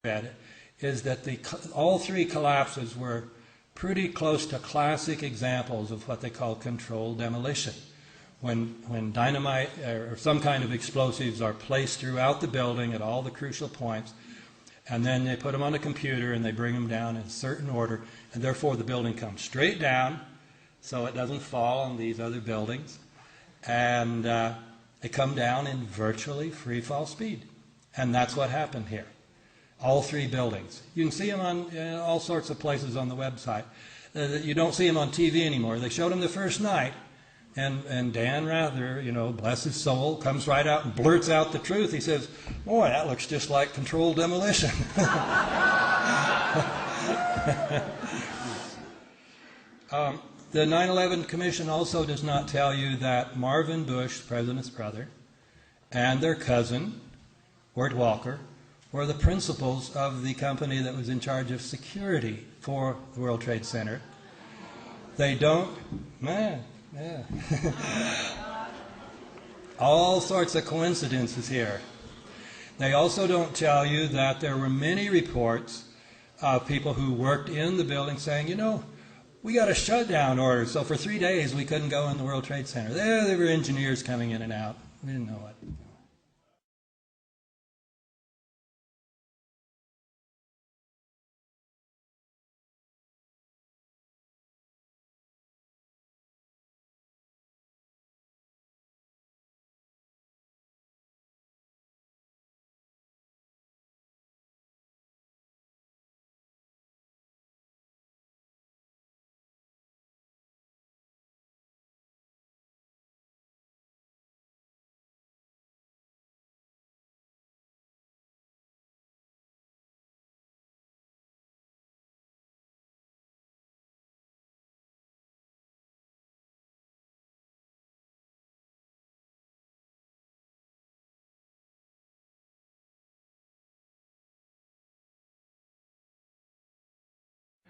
at it is that all three collapses were pretty close to classic examples of what they call controlled demolition. When dynamite or some kind of explosives are placed throughout the building at all the crucial points, and then they put them on a computer and they bring them down in a certain order, and therefore the building comes straight down so it doesn't fall on these other buildings, and they come down in virtually free fall speed. And that's what happened here. All three buildings. You can see them on all sorts of places on the website. You don't see them on TV anymore. They showed them the first night, and Dan Rather, you know, bless his soul, comes right out and blurts out the truth. He says, "Boy, that looks just like controlled demolition." The 9/11 Commission also does not tell you that Marvin Bush, the president's brother, and their cousin, Wirt Walker, were the principals of the company that was in charge of security for the World Trade Center. They don't, all sorts of coincidences here. They also don't tell you that there were many reports of people who worked in the building saying, you know, we got a shutdown order, so for 3 days we couldn't go in the World Trade Center. There were engineers coming in and out. We didn't know what.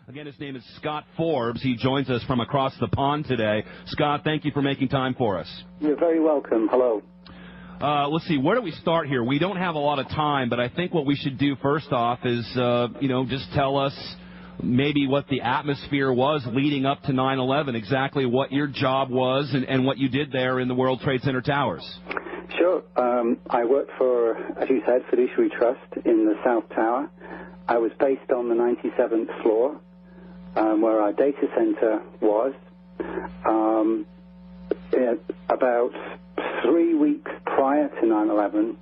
Again, his name is Scott Forbes. He joins us from across the pond today. Scott, thank you for making time for us. You're very welcome. Hello. Let's see, where do we start here? We don't have a lot of time, but I think what we should do first off is, just tell us maybe what the atmosphere was leading up to 9/11, exactly what your job was and what you did there in the World Trade Center towers. Sure. I worked for, as you said, Fiduciary Trust in the South Tower. I was based on the 97th floor, where our data center was. About 3 weeks prior to 9/11,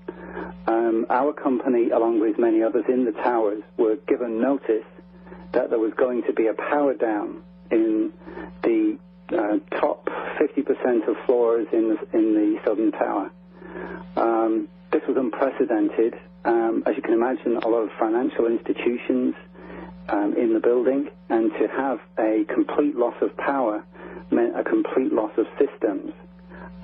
our company, along with many others in the towers, were given notice that there was going to be a power down in the top 50% of floors in the southern tower. This was unprecedented. As you can imagine, a lot of financial institutions in the building, and to have a complete loss of power meant a complete loss of systems.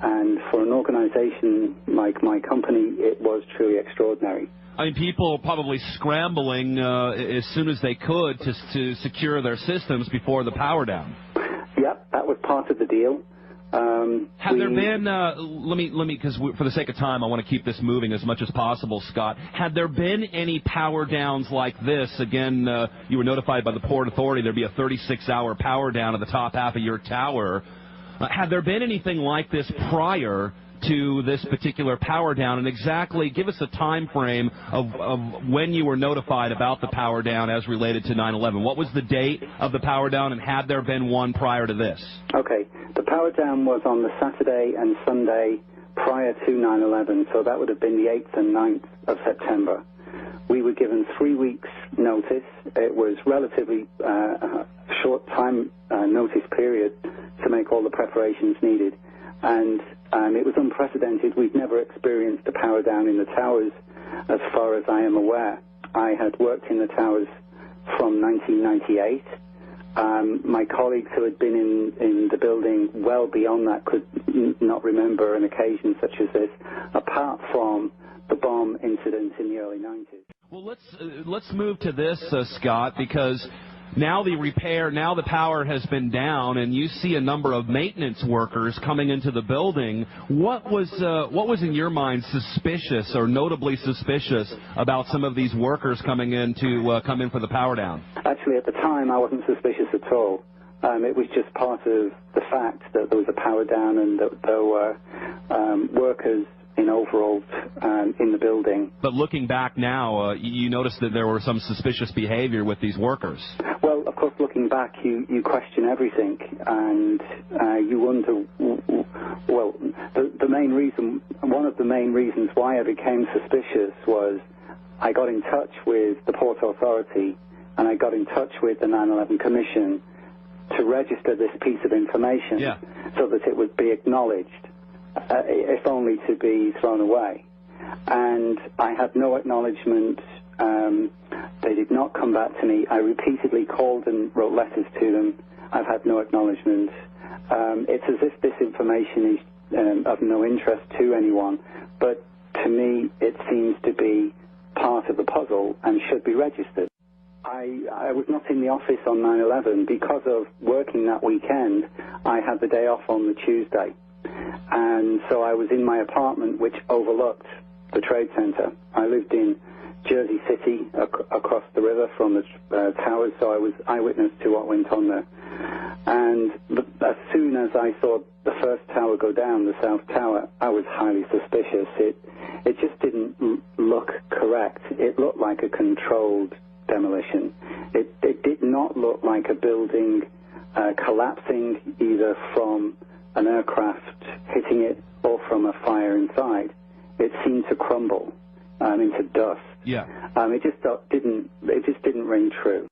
And for an organization like my company, it was truly extraordinary. I mean, people probably scrambling as soon as they could to secure their systems before the power down. Yep, that was part of the deal. Had there been, let me, because for the sake of time, I want to keep this moving as much as possible, Scott. Had there been any power downs like this? Again, you were notified by the Port Authority there'd be a 36-hour power down at the top half of your tower. Had there been anything like this prior to this particular power down, and exactly give us a time frame of when you were notified about the power down as related to 9/11. What was the date of the power down, and had there been one prior to this? Okay, the power down was on the Saturday and Sunday prior to 9/11, so that would have been the 8th and 9th of September. We were given 3 weeks notice. It was relatively a short time notice period to make all the preparations needed, and it was unprecedented. We'd never experienced a power down in the towers as far as I am aware. I had worked in the towers from 1998. My colleagues who had been in the building well beyond that could not remember an occasion such as this, apart from the bomb incident in the early 90s. Well, let's move to this, Scott, because Now the power has been down, and you see a number of maintenance workers coming into the building. What was in your mind suspicious or notably suspicious about some of these workers coming in to come in for the power down? Actually, at the time, I wasn't suspicious at all. It was just part of the fact that there was a power down and that there were workers in overalls in the building. But looking back now, you noticed that there were some suspicious behavior with these workers. Well, of course, looking back, you question everything, and you wonder, well, one of the main reasons why I became suspicious was I got in touch with the Port Authority, and I got in touch with the 9/11 Commission to register this piece of information so that it would be acknowledged, if only to be thrown away. And I had no acknowledgement. They did not come back to me. I repeatedly called and wrote letters to them. I've had no acknowledgement. It's as if this information is of no interest to anyone, but to me it seems to be part of the puzzle and should be registered. I was not in the office on 9/11 because of working that weekend. I had the day off on the Tuesday, and so I was in my apartment, which overlooked the Trade Center. I lived in Jersey City, across the river from the towers, so I was eyewitness to what went on there. And as soon as I saw the first tower go down, the South Tower, I was highly suspicious. It just didn't look correct. It looked like a controlled demolition. It did not look like a building collapsing either from an aircraft hitting it or from a fire inside. It seemed to crumble into dust. Yeah. It just didn't ring true.